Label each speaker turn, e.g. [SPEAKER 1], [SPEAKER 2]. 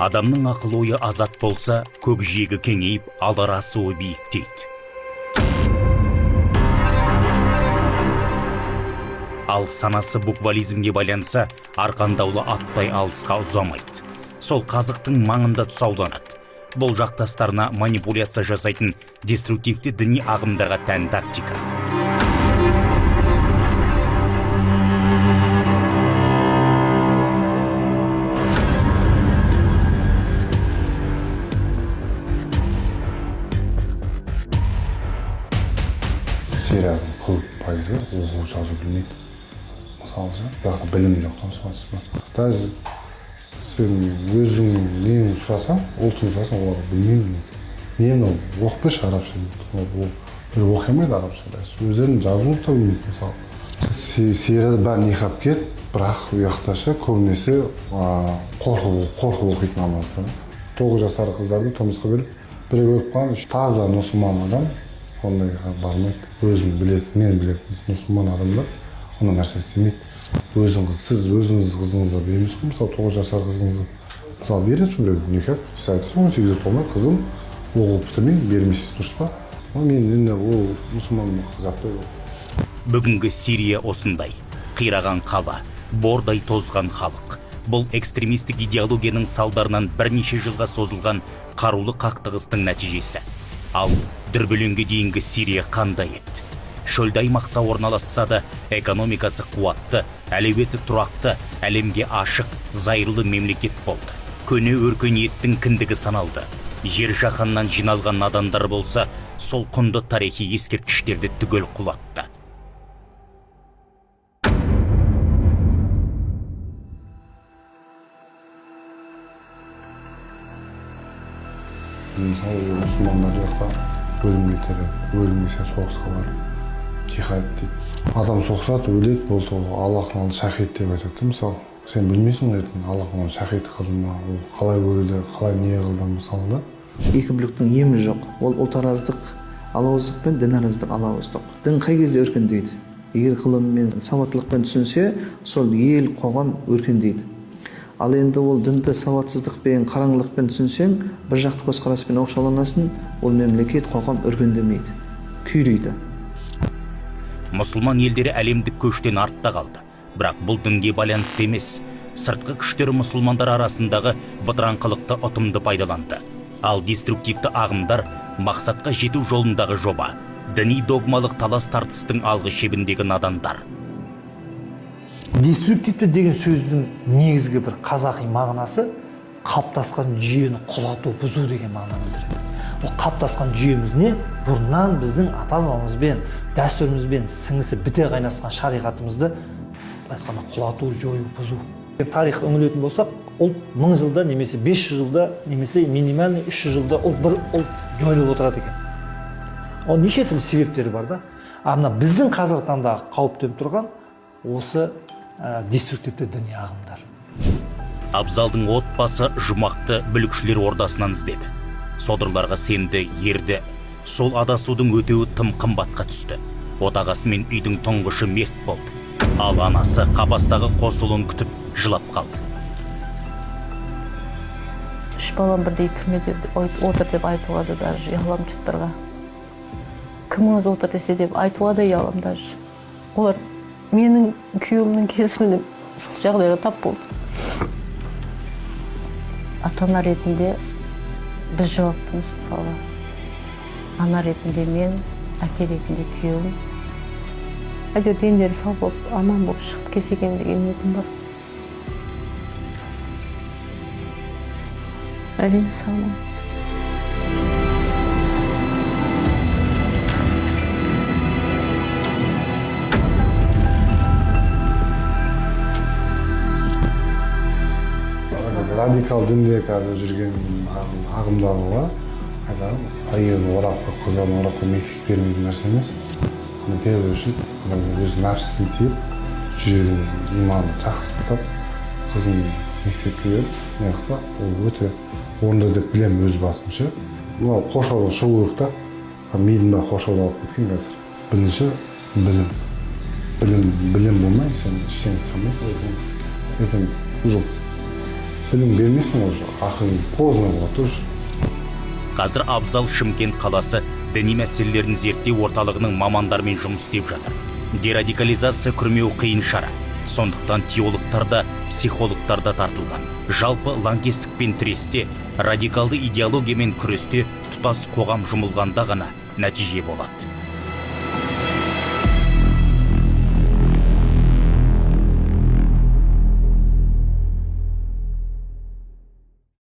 [SPEAKER 1] Адамның ақыл ойы азат болса, көкжиегі кеңейіп, алар асуы биіктейді. Ал санасы буквализмге байланса, арқандаулы аттай алысқа ұзамайды. Сол қазықтың маңында тұсауланады. Бұл жақтастарына манипуляция жасайтын деструктивті діни ағымдарға тән тактика.
[SPEAKER 2] Сирияның көп пайызы оқу жазу білмейді. Мысалы, яғни білім жоқ. Даже сен өзің нені сұрасаң, ұлтын сұрасаң, олар білмейді. Нені оқпыш арабша дейді. Ол оқимайды арабша. Өздерін жазуын да білмейді. Мысалы, Сирияда бәрі нихаб кет, бірақ ұяқташы көбінесе қорқып оқитын намазды. 9 жасар қыздарды тұрмысқа беріп, біреу көріп қалған, таза мұсылман адам ондайға бармайды. Өзін білетін, мен білетін мұсылман адамдар ондай нәрсе істемейді. Сіз өзіңіз қызыңызға береміз ғой, мысалы 9 жасар қызыңызға мысалы бересіз біреу никак. Сіз айтасыз 18-де толмай қызым оқу бітірмей бермейсіз, дұрыс па? Мен енді ол мұсылман затты.
[SPEAKER 1] Бүгінгі Сирия осындай, қираған қала, бордай тозған халық. Бұл экстремистік идеологияның салдарынан бірнеше жылға созылған қарулы қақтығыстың нәтижесі. Ал дүрбелеңге дейінгі Сирия қандай еді? Шөлді аймақта орналасса да, экономикасы қуатты, әлеуеті тұрақты, әлемге ашық, зайырлы мемлекет болды. Көне өркениеттің кіндігі саналды. Жер жаһаннан жиналған надандар болса, сол құнды тарихи ескерткіштерді түгел құлатты.
[SPEAKER 2] Мысалы, мұсылмандар жақта өлім кетіріп, өлім кесе соғысқа барып, жихад дейді. Адам соғысады, өледі, болды, Аллахтың алды шахид деп айтады. Мысалы, сен білмейсің ертең Аллахтың алды шахид қылды ма, ол қалай өлді, қалай не қылды мысалы да.
[SPEAKER 3] Екі бүліктің емі жоқ. Ол ұлтараздық алауыздық пен дінараздық алауыздық. Дін қай кезде өркендейді? Егер ғылым мен сауаттылықпен түсінсе, сол ел, қоғам өркендейді. Ал енді ол дінді сауатсыздықпен, қараңғылықпен түсінсең, бір жақты көзқараспен оқшауланасың, ол мемлекет, қоғам өркендемейді, күйрейді.
[SPEAKER 1] Мұсылман елдері әлемдік көштен артта қалды. Бірақ бұл дінге байланысты емес. Сыртқы күштер мұсылмандар арасындағы бытыраңқылықты ұтымды пайдаланды. Ал деструктивті ағымдар мақсатқа жету жолындағы жоба. Діни догмалық талас тартыстың алғы шебіндегі надандар.
[SPEAKER 4] Деструктивті деген сөздің негізгі бір қазақи мағынасы қалыптасқан жүйені құлату, бұзу деген мағынаны білдіреді. Ол қалыптасқан жүйеміз не? Бұрыннан біздің ата-бабамызбен, дәстүрімізбен сіңісі біте қайнасқан шариғатымызды айтқанда құлату, жою, бұзу. Тарихты үңілетін болсақ, ұлт 1000 жылда немесе 500 жылда немесе минимальный 300 жылда бір ұлт жойылып отырады екен. Ол неше түрлі себептері бар да. Ана біздің қазіргі таңдағы қауіп төніп тұрған осы деструктивті діни ағымдар.
[SPEAKER 1] Абзалдың отбасы жұмақты бүлікшілер ордасынан іздеді. Содырларға сенді, ерді. Сол адасудың өтеуі тым қымбатқа түсті. Отағасы мен үйдің тұңғышы мерт болды. Ал анасы қапастағы қос ұлын күтіп жылап қалды.
[SPEAKER 5] 3 балам бірдей түрмеде отыр деп айтуға да даже ұялам жұрттарға. Кіміңіз отыр десе деп айтуға да ұялам даже. Олар менің күйеуімнің кесімінде сол жағдайға тап болды. Ата-ана ретінде біз жауаптымыз мысалға. Ана ретінде мен, әке ретінде күйеуім. Әйтеуір дендері сау болып, аман болып шығып келсе екен деген ниетім бар. Әрине саумын.
[SPEAKER 2] Радикал дінде қазір жүрген ағымдағыға әйелін орап, қыздарын орап мектеп бермейтін нәрсе емес. Первый үшін өз нәпсісін тиіп, жүрегін иманын жақсы ұстап, қызын мектепке беріп, не қылса, ол өте орынды деп білемін өз басымша. Мынау қоршаудан шығу керек та, мидың бәрі қоршаудан алып кеткен қазір. Бірінші білім болмай, сен ештеңе істей алмайсың. Ертең білім бермейсің уже ақыры поздно болады уже.
[SPEAKER 1] Қазір Абзал Шымкент қаласы діни мәселелерін зерттеу орталығының мамандармен жұмыс істеп жатыр. Дерадикализация күрмеу қиын шара. Сондықтан теологтар да, психологтар да тартылған. Жалпы лаңкестікпен тіресте, радикалды идеологиямен күресте тұтас қоғам жұмылғанда ғана нәтиже болады.